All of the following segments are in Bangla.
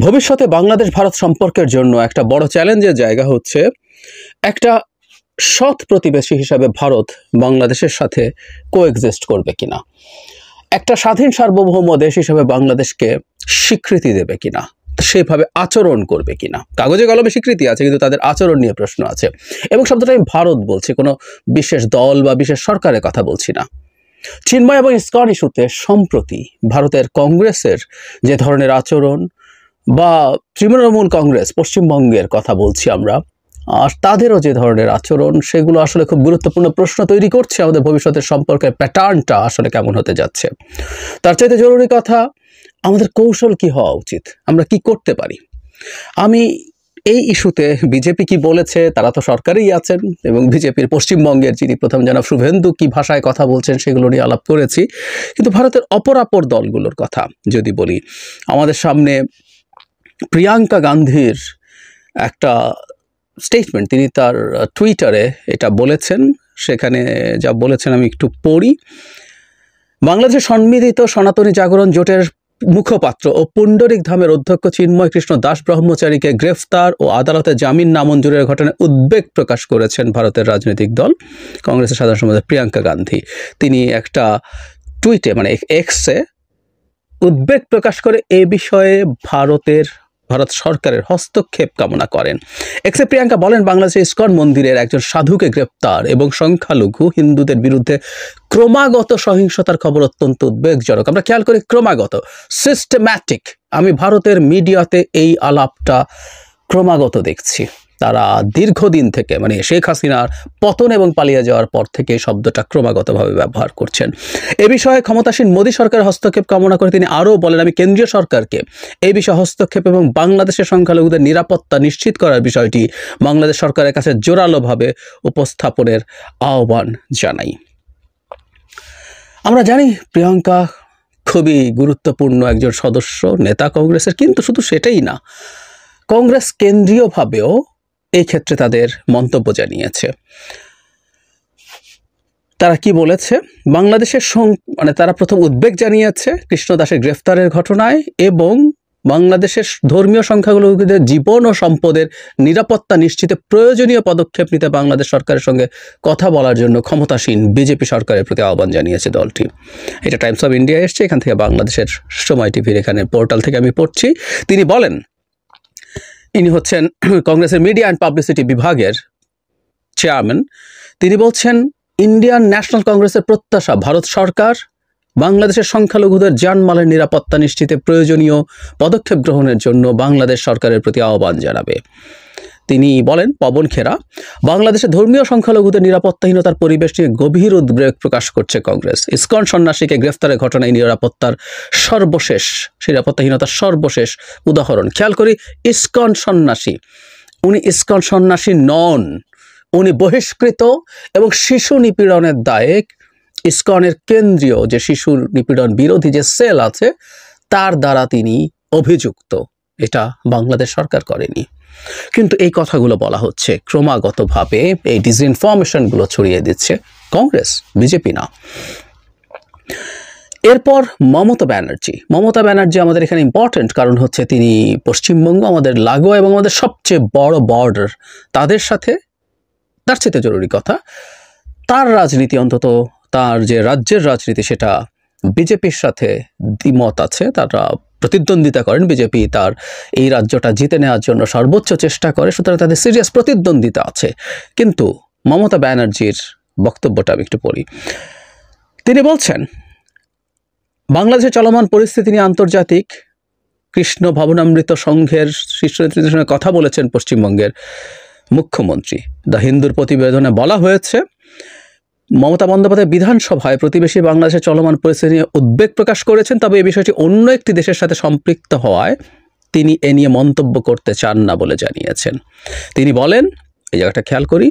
ভবিষ্যতে বাংলাদেশ ভারত সম্পর্কের জন্য একটা বড় চ্যালেঞ্জের জায়গা হচ্ছে একটা সৎ প্রতিবেশী হিসাবে ভারত বাংলাদেশের সাথে কোএক্সিস্ট করবে কিনা, একটা স্বাধীন সার্বভৌম দেশ হিসাবে বাংলাদেশকে স্বীকৃতি দেবে কিনা, সেভাবে আচরণ করবে কিনা। কাগজে কলমে স্বীকৃতি আছে, কিন্তু তাদের আচরণ নিয়ে প্রশ্ন আছে। এবং শব্দটা আমি ভারত বলছি, কোনো বিশেষ দল বা বিশেষ সরকারের কথা বলছি না। চিন্ময় এবং ইসকন ইস্যুতে সম্প্রতি ভারতের কংগ্রেসের যে ধরনের আচরণ, বা তৃণমূল কংগ্রেস পশ্চিমবঙ্গের কথা বলছি আমরা, আর তাদেরও যে ধরনের আচরণ, সেগুলো আসলে খুব গুরুত্বপূর্ণ প্রশ্ন তৈরি করছে আমাদের ভবিষ্যতের সম্পর্কের প্যাটার্নটা আসলে কেমন হতে যাচ্ছে। তার চাইতে জরুরি কথা, আমাদের কৌশল কি হওয়া উচিত, আমরা কি করতে পারি। আমি এই ইস্যুতে বিজেপি কি বলেছে, তারা তো সরকারেই আছেন, এবং বিজেপির পশ্চিমবঙ্গের যিনি প্রথম জনাব শুভেন্দু কি ভাষায় কথা বলছেন সেগুলো নিয়ে আলাপ করেছি। কিন্তু ভারতের অপরাপর দলগুলোর কথা যদি বলি, আমাদের সামনে প্রিয়াঙ্কা গান্ধীর একটা স্টেটমেন্ট, তিনি তার টুইটারে এটা বলেছেন। সেখানে যা বলেছেন আমি একটু পড়ি। বাংলাদেশের সম্মিলিত সনাতনী জাগরণ জোটের মুখপাত্র ও পুণ্ডরিক ধামের অধ্যক্ষ চিন্ময় কৃষ্ণ দাস ব্রহ্মচারীকে গ্রেফতার ও আদালতে জামিন নামঞ্জুরের ঘটনায় উদ্বেগ প্রকাশ করেছেন ভারতের রাজনৈতিক দল কংগ্রেসের সাধারণ সম্পাদক প্রিয়াঙ্কা গান্ধী। তিনি একটা টুইটে, মানে এক্সে, উদ্বেগ প্রকাশ করে এ বিষয়ে ভারত সরকারের হস্তক্ষেপ কামনা করেন। এক্সে প্রিয়াঙ্কা বলেন, বাংলাদেশের ইসকন মন্দিরের একজন সাধুকে গ্রেপ্তার এবং সংখ্যালঘু হিন্দুদের বিরুদ্ধে ক্রমাগত সহিংসতার খবর অত্যন্ত উদ্বেগজনক। আমরা খেয়াল করি, ক্রমাগত, সিস্টেম্যাটিক। আমি ভারতের মিডিয়াতে এই আলাপটা ক্রমাগত দেখছি। তারা দীর্ঘদিন থেকে, মানে শেখ হাসিনার পতন এবং পালিয়ে যাওয়ার পর থেকে এই শব্দটা ক্রমাগতভাবে ব্যবহার করছেন। এ বিষয়ে ক্ষমতাসীন মোদী সরকারের হস্তক্ষেপ কামনা করে তিনি আরও বলেন, আমি কেন্দ্রীয় সরকারকে এই বিষয়ে হস্তক্ষেপ এবং বাংলাদেশের সংখ্যালঘুদের নিরাপত্তা নিশ্চিত করার বিষয়টি বাংলাদেশ সরকারের কাছে জোরালোভাবে উপস্থাপনের আহ্বান জানাই। আমরা জানি প্রিয়াঙ্কা খুবই গুরুত্বপূর্ণ একজন সদস্য, নেতা কংগ্রেসের, কিন্তু শুধু সেটাই না, কংগ্রেস কেন্দ্রীয়ভাবেও এই ক্ষেত্রে তাদের মন্তব্য জানিয়েছে। তারা কি বলেছে, বাংলাদেশের মানে তারা প্রথম উদ্বেগ জানিয়েছে কৃষ্ণ দাসের গ্রেফতারের ঘটনায় এবং বাংলাদেশের ধর্মীয় সংখ্যালঘুদের জীবন ও সম্পদের নিরাপত্তা নিশ্চিতে প্রয়োজনীয় পদক্ষেপ নিতে বাংলাদেশ সরকারের সঙ্গে কথা বলার জন্য ক্ষমতাসীন বিজেপি সরকারের প্রতি আহ্বান জানিয়েছে দলটি। এটা টাইমস অফ ইন্ডিয়া এসছে, এখান থেকে বাংলাদেশের সময় টিভির এখানে পোর্টাল থেকে আমি পড়ছি। তিনি বলেন, ইনি হচ্ছেন কংগ্রেসের মিডিয়া অ্যান্ড পাবলিসিটি বিভাগের চেয়ারম্যান। তিনি বলছেন, ইন্ডিয়ান ন্যাশনাল কংগ্রেসের প্রত্যাশা ভারত সরকার বাংলাদেশের সংখ্যালঘুদের জানমালের নিরাপত্তা নিশ্চিতে প্রয়োজনীয় পদক্ষেপ গ্রহণের জন্য বাংলাদেশ সরকারের প্রতি আহ্বান জানাবে। তিনি বলেন, পবন খেরা, বাংলাদেশের ধর্মীয় সংখ্যালঘুদের নিরাপত্তাহীনতার পরিবেশ নিয়ে গভীর উদ্বেগ প্রকাশ করছে কংগ্রেস। ইসকন সন্ন্যাসীকে গ্রেফতারের ঘটনায় নিরাপত্তাহীনতার সর্বশেষ উদাহরণ। খেয়াল করি, ইসকন সন্ন্যাসী, উনি ইসকন সন্ন্যাসী নন, উনি বহিষ্কৃত এবং শিশু নিপীড়নের দায়ে ইসকনের কেন্দ্রীয় যে শিশু নিপীড়ন বিরোধী যে সেল আছে তার দ্বারা তিনি অভিযুক্ত। এটা বাংলাদেশ সরকার করেনি, কিন্তু এই কথাগুলো বলা হচ্ছে ক্রমাগতভাবে, এই ডিসইনফরমেশনগুলো ছড়িয়ে দিচ্ছে কংগ্রেস, বিজেপি না। এরপর মমতা ব্যানার্জি আমাদের এখানে ইম্পর্টেন্ট, কারণ হচ্ছে তিনি পশ্চিমবঙ্গ আমাদের লাগোয়া এবং আমাদের সবচেয়ে বড় বর্ডার। তাদের সাথে, তার চেয়ে জরুরি কথা, তার রাজনীতি, অন্তত তার যে রাজ্যের রাজনীতি, সেটা বিজেপির সাথে দ্বিমত আছে। তারা প্রতিদ্বন্দ্বিতা করেন, বিজেপি তার এই রাজ্যটা জিতে নেওয়ার জন্য সর্বোচ্চ চেষ্টা করে, সুতরাং তাদের সিরিয়াস প্রতিদ্বন্দ্বিতা আছে। কিন্তু মমতা ব্যানার্জির বক্তব্যটা আমি একটু পড়ি। তিনি বলছেন, বাংলাদেশের চলমান পরিস্থিতি নিয়ে আন্তর্জাতিক কৃষ্ণ ভবনামৃত সংঘের শীর্ষ নেতৃত্বের সঙ্গে কথা বলেছেন পশ্চিমবঙ্গের মুখ্যমন্ত্রী। দ্য হিন্দুর প্রতিবেদনে বলা হয়েছে, মমতা বন্দ্যোপাধ্যায় বিধানসভায় প্রতিবেশী বাংলাদেশের চলমান পরিস্থিতি নিয়ে উদ্বেগ প্রকাশ করেছেন, তবে এই বিষয়টি অন্য একটি দেশের সাথে সম্পৃক্ত হওয়ায় তিনি এ নিয়ে মন্তব্য করতে চান না বলে জানিয়েছেন। তিনি বলেন, এই জায়গাটা খেয়াল করি,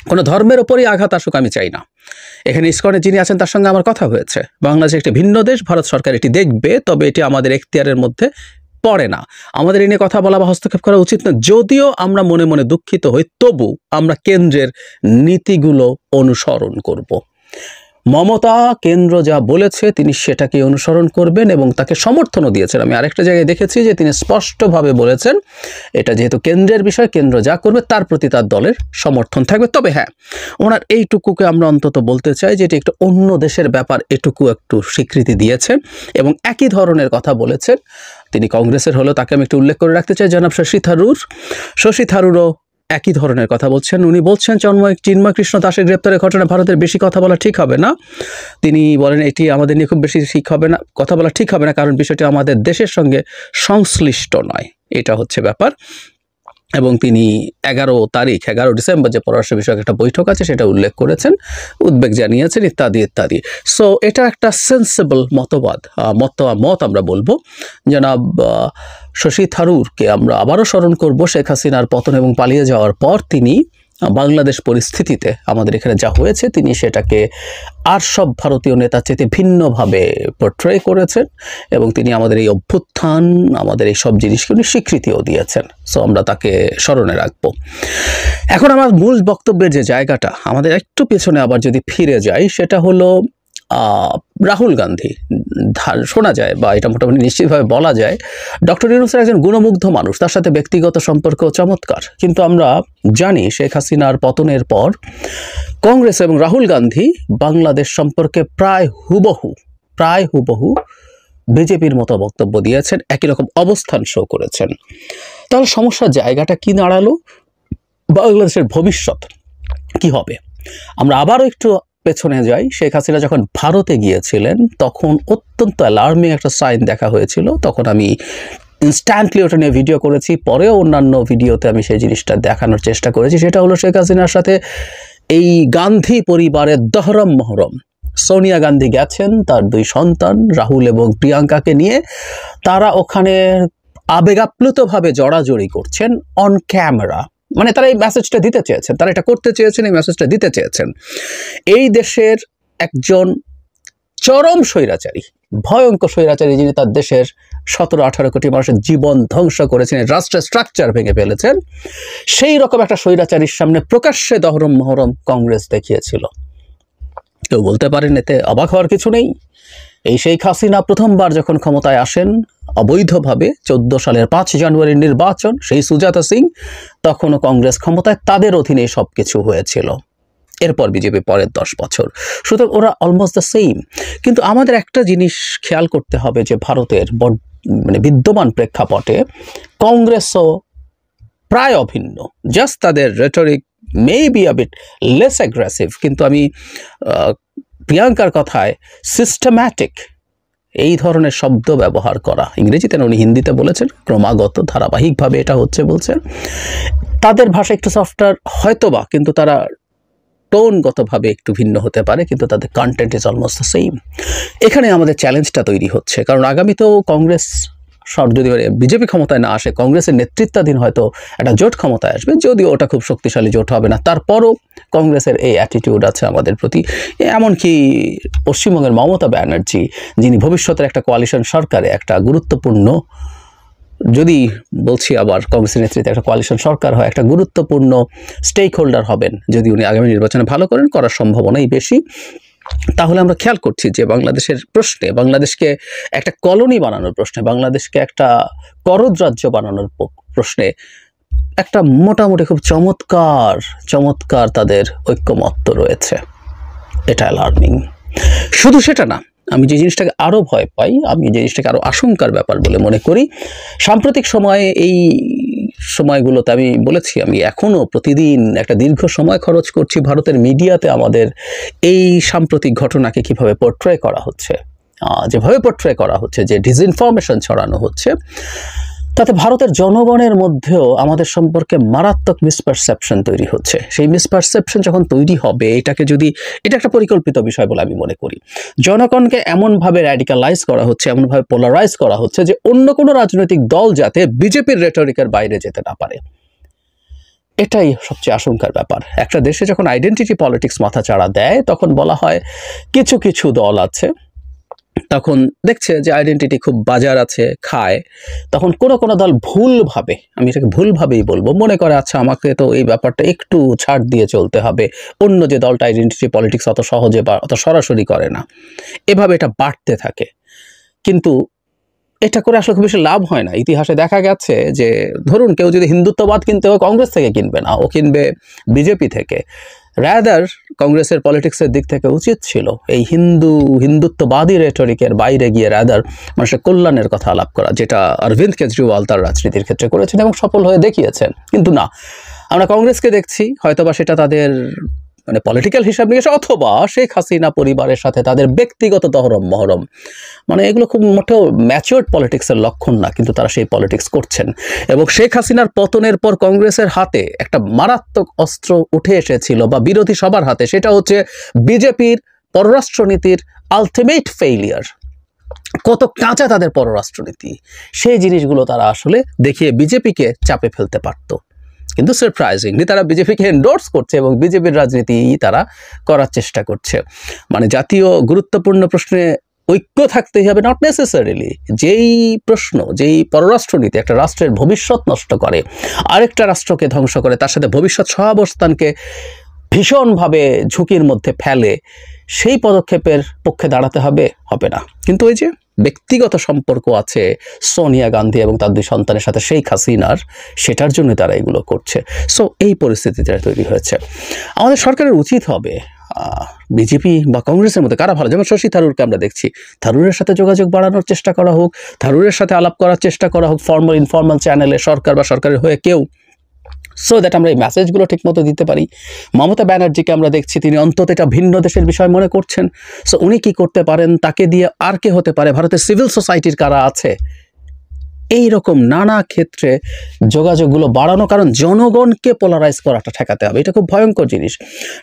কোনো ধর্মের ওপরই আঘাত আসুক আমি চাই না। এখানে ইসকনে যিনি আছেন তার সঙ্গে আমার কথা হয়েছে। বাংলাদেশ একটি ভিন্ন দেশ, ভারত সরকার এটি দেখবে, তবে এটি আমাদের এখতিয়ারের মধ্যে পড়ে না। আমাদের এ নিয়ে কথা বলা বা হস্তক্ষেপ করা উচিত না। যদিও আমরা মনে মনে দুঃখিত হই, তবু আমরা কেন্দ্রের নীতিগুলো অনুসরণ করব। মমতা কেন্দ্র যা বলেছে তিনি সেটাকে অনুসরণ করবেন এবং তাকে সমর্থনও দিয়েছেন। আমি আরেকটা জায়গায় দেখেছি যে তিনি স্পষ্টভাবে বলেছেন এটা যেহেতু কেন্দ্রের বিষয়, কেন্দ্র যা করবে তার প্রতি তার দলের সমর্থন থাকবে। তবে হ্যাঁ, ওনার এইটুকুকে আমরা অন্তত বলতে চাই যে এটি একটা অন্য দেশের ব্যাপার, এটুকু একটু স্বীকৃতি দিয়েছেন এবং একই ধরনের কথা বলেছেন। তিনি কংগ্রেসের হলেও তাকে আমি একটু উল্লেখ করে রাখতে চাই, জনাব শশী থারুরও একই ধরনের কথা বলছেন। উনি বলছেন চিন্ময় কৃষ্ণ দাসের গ্রেপ্তারের ঘটনা ভারতের বেশি কথা বলা ঠিক হবে না। তিনি বলেন এটি আমাদের নিয়ে খুব বেশি কথা বলা ঠিক হবে না, কারণ বিষয়টি আমাদের দেশের সঙ্গে সংশ্লিষ্ট নয়, এটা হচ্ছে ব্যাপার। এবং তিনি 11 ডিসেম্বর যে পররাষ্ট্র বিষয়ক একটা বৈঠক আছে সেটা উল্লেখ করেছেন, উদ্বেগ জানিয়েছেন ইত্যাদি ইত্যাদি। সো এটা একটা সেন্সেবল মত আমরা বলবো। জনাব শশী থারুরকে আমরা আবারও স্মরণ করব। শেখ হাসিনার পতন এবং পালিয়ে যাওয়ার পর তিনি বাংলাদেশ পরিস্থিতিতে আমাদের এখানে যা হয়েছে তিনি সেটাকে আর সব ভারতীয় নেতার চেয়ে ভিন্নভাবে পোর্ট্রে করেছেন এবং তিনি আমাদের এই অভ্যুত্থান, আমাদের এই সব জিনিসকে উনি স্বীকৃতিও দিয়েছেন। সো আমরা তাকে স্মরণে রাখবো। এখন আমার মূল বক্তব্যের যে জায়গাটা, আমাদের একটু পেছনে আবার যদি ফিরে যাই, সেটা হলো রাহুল গান্ধী। শোনা যায় বা এটা মোটামুটি নিশ্চিতভাবে বলা যায় ডক্টর ইউনূস একজন গুণমুগ্ধ মানুষ, তার সাথে ব্যক্তিগত সম্পর্ক চমৎকার। কিন্তু আমরা জানি শেখ হাসিনার পতনের পর কংগ্রেস এবং রাহুল গান্ধী বাংলাদেশ সম্পর্কে প্রায় হুবহু বিজেপির মতো বক্তব্য দিয়েছেন, একই রকম অবস্থান শো করেছেন। তাহলে সমস্যার জায়গাটা কি দাঁড়ালো? বাংলাদেশের ভবিষ্যৎ কি হবে? আমরা আবারও একটু পেছনে যাই। শেখ হাসিনা যখন ভারতে গিয়েছিলেন তখন অত্যন্ত অ্যালার্মিং একটা সাইন দেখা হয়েছিল। তখন আমি ইনস্ট্যান্টলি ওটা নিয়ে ভিডিও করেছি, পরেও অন্যান্য ভিডিওতে আমি সেই জিনিসটা দেখানোর চেষ্টা করেছি। সেটা হলো শেখ হাসিনার সাথে এই গান্ধী পরিবারের দহরম মহরম। সোনিয়া গান্ধী গেছেন তার 2 সন্তান রাহুল এবং প্রিয়াঙ্কাকে নিয়ে, তারা ওখানে আবেগাপ্লুতভাবে জড়াজড়ি করছেন অন ক্যামেরা। মানে তারা এই মেসেজটা দিতে চেয়েছেন, তারা এটা করতে চেয়েছেন, এই মেসেজটা দিতে চেয়েছেন। এই দেশের একজন চরম স্বৈরাচারী, ভয়ঙ্কর স্বৈরাচারী, যিনি তার দেশের 17-18 কোটি মানুষের জীবন ধ্বংস করেছেন, রাষ্ট্রের স্ট্রাকচার ভেঙে ফেলেছেন, সেই রকম একটা স্বৈরাচারীর সামনে প্রকাশ্যে দহরম মহরম কংগ্রেস দেখিয়েছিল। কেউ বলতে পারেন এতে অবাক হওয়ার কিছু নেই। এই শেখ হাসিনা প্রথমবার যখন ক্ষমতায় আসেন অবৈধভাবে 14 সালের 5 জানুয়ারির নির্বাচন, সেই সুজাতা সিং, তখনও কংগ্রেস ক্ষমতায়, তাদের অধীনে সব কিছু হয়েছিল। এরপর বিজেপি পরের 10 বছর, সুতরাং ওরা অলমোস্ট দ্য সেম। কিন্তু আমাদের একটা জিনিস খেয়াল করতে হবে যে ভারতের বিদ্যমান প্রেক্ষাপটে কংগ্রেসও প্রায় অভিন্ন। জাস্ট তাদের rhetoric may be a bit less aggressive, কিন্তু আমি প্রিয়াঙ্কার কথায় সিস্টেম্যাটিক এই ধরনের শব্দ ব্যবহার করা, ইংরেজিতে না উনি হিন্দিতে বলেছেন, ক্রমাগত ধারাবাহিকভাবে এটা হচ্ছে বলছেন। তাদের ভাষা একটু সফটওয়্যার হয়তোবা, কিন্তু তারা টোনগতভাবে একটু ভিন্ন হতে পারে, কিন্তু তাদের content is almost the same. এখানে আমাদের চ্যালেঞ্জটা তৈরি হচ্ছে, কারণ আগামীতেও কংগ্রেস যদি বিজেপি ক্ষমতায় না আসে, কংগ্রেসের নেতৃত্বাধীন হয়তো একটা জোট ক্ষমতায় আসবে, যদিও ওটা খুব শক্তিশালী জোট হবে না। তারপরও কংগ্রেসের এই অ্যাটিটিউড আছে আমাদের প্রতি। এমনকি পশ্চিমবঙ্গের মমতা ব্যানার্জি, যিনি ভবিষ্যতের একটা কোয়ালিশন সরকারে একটা গুরুত্বপূর্ণ, যদি বলছি আবার কংগ্রেসের নেতৃত্বে একটা কোয়ালিশন সরকার হয়, একটা গুরুত্বপূর্ণ স্টেক হোল্ডার হবেন যদি উনি আগামী নির্বাচনে ভালো করার সম্ভাবনাই বেশি। তাহলে আমরা খেয়াল করছি যে বাংলাদেশের প্রশ্নে, বাংলাদেশকে একটা কলোনি বানানোর প্রশ্নে, বাংলাদেশকে একটা করদ রাজ্য বানানোর প্রশ্নে একটা মোটামুটি খুব চমৎকার তাদের ঐক্যমত্য রয়েছে। এটা অ্যালার্মিং। শুধু সেটা না, আমি যে জিনিসটাকে আরও ভয় পাই, আমি যে জিনিসটাকে আরও আশঙ্কার ব্যাপার বলে মনে করি, সাম্প্রতিক সময়ে এই সময়গুলোতে আমি বলেছি, আমি এখনও প্রতিদিন একটা দীর্ঘ সময় খরচ করছি ভারতের মিডিয়াতে আমাদের এই সাম্প্রতিক ঘটনাকে কিভাবে পোর্ট্রে করা হচ্ছে, যেভাবে পোর্ট্রে করা হচ্ছে, যে ডিসইনফরমেশন ছড়ানো হচ্ছে, তাতে ভারতের জনগণের মধ্যেও আমাদের সম্পর্কে মারাত্মক মিসপারসেপশন তৈরি হচ্ছে। সেই মিসপারসেপশন যখন তৈরি হবে, এটা একটা পরিকল্পিত বিষয় বলে আমি মনে করি। জনগণকে এমনভাবে র্যাডিক্যালাইজ করা হচ্ছে, এমনভাবে পোলারাইজ করা হচ্ছে যে অন্য কোনো রাজনৈতিক দল যাতে বিজেপির রেটরিকের বাইরে যেতে না পারে। এটাই সবচেয়ে আশঙ্কার ব্যাপার। একটা দেশে যখন আইডেন্টিটি পলিটিক্স মাথাচাড়া দেয়, তখন বলা হয় কিছু দল আছে তখন দেখছে যে আইডেন্টিটি খুব বাজার আছে, খায়, তখন কোনো দল ভুলভাবে, আমি এটাকে ভুলভাবেই বলবো, মনে করে আচ্ছা আমাকে তো এই ব্যাপারটা একটু ছাড় দিয়ে চলতে হবে, অন্য যে দলটা আইডেন্টিটি পলিটিক্স অত সহজে বা অত সরাসরি করে না, এভাবে এটা বাড়তে থাকে। কিন্তু এটা করে আসলে খুব বেশি লাভ হয় না। ইতিহাসে দেখা গেছে যে ধরুন কেউ যদি হিন্দুত্ববাদ কিনতে হয়, কংগ্রেস থেকে কিনবে না, ও কিনবে বিজেপি থেকে। রাদার কংগ্রেসের পলিটিক্সের দিক থেকে উচিত ছিল এই হিন্দুত্ববাদী রেটরিকের বাইরে গিয়ে রাদার মানুষের কল্যাণের কথা আলাপ করা, যেটা অরবিন্দ কেজরিওয়াল তার রাজনীতির ক্ষেত্রে করেছেন এবং সফল হয়ে দেখিয়েছেন। কিন্তু না, আমরা কংগ্রেসকে দেখছি, হয়তোবা সেটা তাদের মানে পলিটিক্যাল হিসাব নিয়ে, অথবা শেখ হাসিনা পরিবারের সাথে তাদের ব্যক্তিগত দহরম মহরম, মানে এগুলো খুব মোটেও ম্যাচিওর্ড পলিটিক্সের লক্ষণ না, কিন্তু তারা সেই পলিটিক্স করছেন। এবং শেখ হাসিনার পতনের পর কংগ্রেসের হাতে একটা মারাত্মক অস্ত্র উঠে এসেছিল, বা বিরোধী সবার হাতে, সেটা হচ্ছে বিজেপির পররাষ্ট্রনীতির আলটিমেট ফেইলিয়ার। কত কাঁচা তাদের পররাষ্ট্রনীতি, সেই জিনিসগুলো তারা আসলে দেখিয়ে বিজেপিকে চাপে ফেলতে পারত। কিন্তু সারপ্রাইজিংলি তারা বিজেপিকে এন্ডোর্স করছে এবং বিজেপির রাজনীতি তারা করার চেষ্টা করছে। মানে জাতীয় গুরুত্বপূর্ণ প্রশ্নে ঐক্য থাকতেই হবে, নট নেসেসারিলি। যেই প্রশ্ন, যেই পররাষ্ট্রনীতি একটা রাষ্ট্রের ভবিষ্যৎ নষ্ট করে, আরেকটা রাষ্ট্রকে ধ্বংস করে, তার সাথে ভবিষ্যৎ সহাবস্থানকে ভীষণভাবে ঝুঁকির মধ্যে ফেলে, সেই পদক্ষেপের পক্ষে দাঁড়াতে হবে না। কিন্তু ওই যে ব্যক্তিগত সম্পর্ক আছে সোনিয়া গান্ধী এবং তার দুই সন্তানের সাথে শেখ হাসিনার, সেটার জন্য তারা এগুলো করছে। সো এই পরিস্থিতিটা তৈরি হয়েছে। আমাদের সরকারের উচিত হবে বিজেপি বা কংগ্রেসের মধ্যে কারা ভালো, যেমন শশী থারুরকে আমরা দেখছি, থারুরের সাথে যোগাযোগ বাড়ানোর চেষ্টা করা হোক, থারুরের সাথে আলাপ করার চেষ্টা করা হোক ফর্মাল ইনফর্মাল চ্যানেলে, সরকার বা সরকারের হয়ে কেউ, সো দ্যাট আমরা এই মেসেজগুলো ঠিকমতো দিতে পারি। মমতা ব্যানার্জিকে আমরা দেখছি তিনি অন্তত এটা ভিন্ন দেশের বিষয় মনে করছেন। সো উনি কি করতে পারেন, তাকে দিয়ে আর কে হতে পারে, ভারতের সিভিল সোসাইটির কারা আছে, এই রকম নানা ক্ষেত্রে যোগাযোগগুলো বাড়ানো, কারণ জনগণকে পোলারাইজ করাটা ঠেকাতে হবে। এটা খুব ভয়ঙ্কর জিনিস।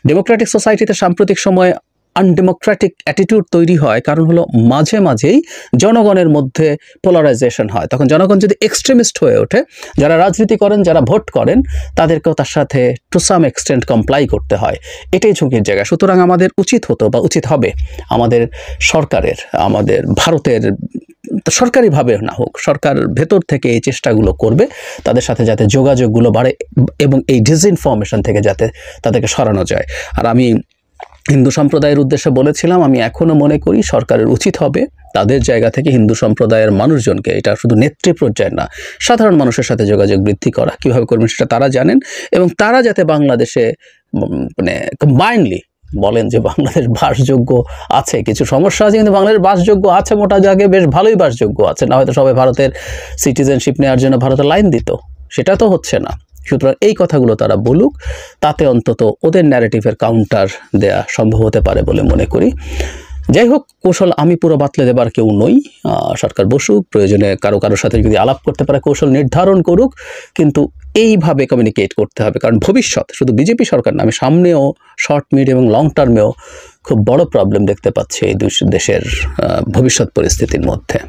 ডেমোক্রেটিক সোসাইটিতে সাম্প্রতিক সময়ে আনডেমোক্রেটিক অ্যাটিটিউড তৈরি হয়, কারণ হলো মাঝে মাঝেই জনগণের মধ্যে পোলারাইজেশন হয়। তখন জনগণ যদি এক্সট্রিমিস্ট হয়ে ওঠে, যারা রাজনীতি করেন, যারা ভোট করেন, তাদেরকেও তার সাথে টু সাম এক্সটেন্ট কমপ্লাই করতে হয়। এটাই ঝুঁকির জায়গা। সুতরাং আমাদের উচিত হতো বা উচিত হবে আমাদের সরকারের, আমাদের ভারতের সরকারিভাবে না হোক, সরকার ভেতর থেকে এই চেষ্টাগুলো করবে তাদের সাথে যাতে যোগাযোগগুলো বাড়ে এবং এই ডিসইনফরমেশন থেকে যাতে তাদেরকে সরানো যায়। আর আমি হিন্দু সম্প্রদায়ের উদ্দেশ্যে বলেছিলাম, আমি এখনও মনে করি সরকারের উচিত হবে তাদের জায়গা থেকে হিন্দু সম্প্রদায়ের মানুষজনকে, এটা শুধু নেতৃত্ব পর্যায়ে না, সাধারণ মানুষের সাথে যোগাযোগ বৃদ্ধি করা, কীভাবে করবেন সেটা তারা জানেন। এবং তারা যাতে বাংলাদেশে মানে কম্বাইন্ডলি বলেন যে বাংলাদেশ বাসযোগ্য আছে, কিছু সমস্যা আছে কিন্তু বাংলাদেশ বাসযোগ্য আছে, মোটা জায়গায় বেশ ভালোই বাসযোগ্য আছে, না হয়তো সবাই ভারতের সিটিজেনশিপ নেওয়ার জন্য ভারতের লাইন দিত, সেটা তো হচ্ছে না। সুতরাং এই কথাগুলো তারা বলুক, তাতে অন্তত ওদের ন্যারেটিভের কাউন্টার দেয়া সম্ভব হতে পারে বলে মনে করি। যাই হোক, কৌশল আমি পুরো বাতলে দেবার কেউ নই। সরকার বসুক, প্রয়োজনে কারোর সাথে যদি আলাপ করতে পারে কৌশল নির্ধারণ করুক, কিন্তু এইভাবে কমিউনিকেট করতে হবে। কারণ ভবিষ্যৎ শুধু বিজেপি সরকার না, আমি সামনেও শর্ট মিড এবং লং টার্মেও খুব বড় প্রবলেম দেখতে পাচ্ছি এই দুই দেশের ভবিষ্যৎ পরিস্থিতির মধ্যে।